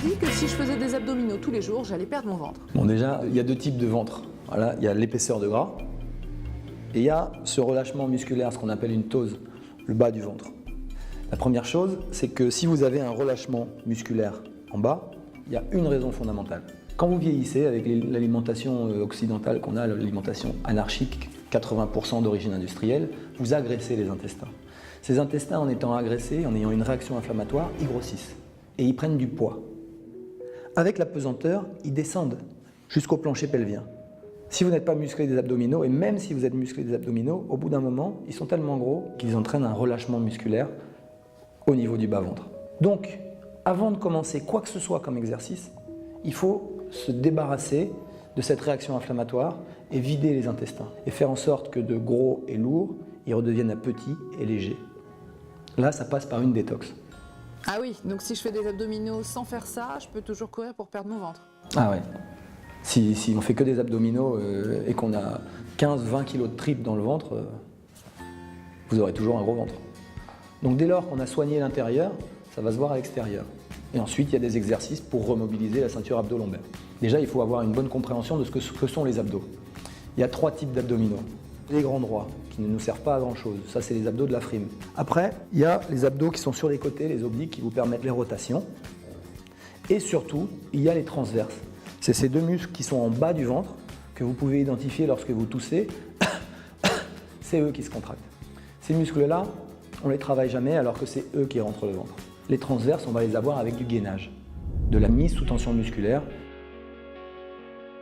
dit que si je faisais des abdominaux tous les jours, j'allais perdre mon ventre. Bon, déjà, il y a deux types de ventre. Voilà, il y a l'épaisseur de gras et il y a ce relâchement musculaire, ce qu'on appelle une ptose, le bas du ventre. La première chose, c'est que si vous avez un relâchement musculaire en bas, il y a une raison fondamentale. Quand vous vieillissez, avec l'alimentation occidentale qu'on a, l'alimentation anarchique, 80% d'origine industrielle, vous agressez les intestins. Ces intestins, en étant agressés, en ayant une réaction inflammatoire, ils grossissent et ils prennent du poids. Avec la pesanteur, ils descendent jusqu'au plancher pelvien. Si vous n'êtes pas musclé des abdominaux, et même si vous êtes musclé des abdominaux, au bout d'un moment, ils sont tellement gros qu'ils entraînent un relâchement musculaire au niveau du bas-ventre. Donc, avant de commencer quoi que ce soit comme exercice, il faut se débarrasser de cette réaction inflammatoire et vider les intestins. Et faire en sorte que de gros et lourds, ils redeviennent à petits et légers. Là, ça passe par une détox. Ah oui, donc si je fais des abdominaux sans faire ça, je peux toujours courir pour perdre mon ventre. Ah ouais. Si on fait que des abdominaux et qu'on a 15-20 kg de tripes dans le ventre, vous aurez toujours un gros ventre. Donc dès lors qu'on a soigné l'intérieur, ça va se voir à l'extérieur. Et ensuite, il y a des exercices pour remobiliser la ceinture abdo-lombaire. Déjà, il faut avoir une bonne compréhension de ce que sont les abdos. Il y a 3 types d'abdominaux. Les grands droits, qui ne nous servent pas à grand-chose. Ça, c'est les abdos de la frime. Après, il y a les abdos qui sont sur les côtés, les obliques, qui vous permettent les rotations. Et surtout, il y a les transverses. C'est ces deux muscles qui sont en bas du ventre, que vous pouvez identifier lorsque vous toussez. C'est eux qui se contractent. Ces muscles-là, on ne les travaille jamais alors que c'est eux qui rentrent le ventre. Les transverses, on va les avoir avec du gainage, de la mise sous tension musculaire.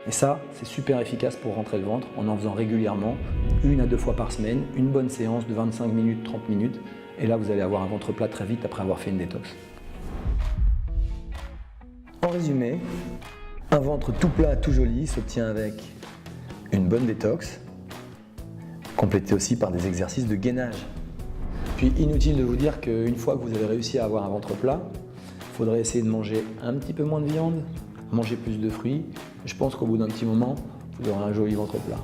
Et ça, c'est super efficace pour rentrer le ventre en faisant régulièrement, 1 à 2 fois par semaine, une bonne séance de 25 minutes, 30 minutes. Et là, vous allez avoir un ventre plat très vite après avoir fait une détox. En résumé, un ventre tout plat, tout joli s'obtient avec une bonne détox, complétée aussi par des exercices de gainage. Puis inutile de vous dire qu'une fois que vous avez réussi à avoir un ventre plat, il faudrait essayer de manger un petit peu moins de viande, manger plus de fruits. Je pense qu'au bout d'un petit moment, vous aurez un joli ventre plat.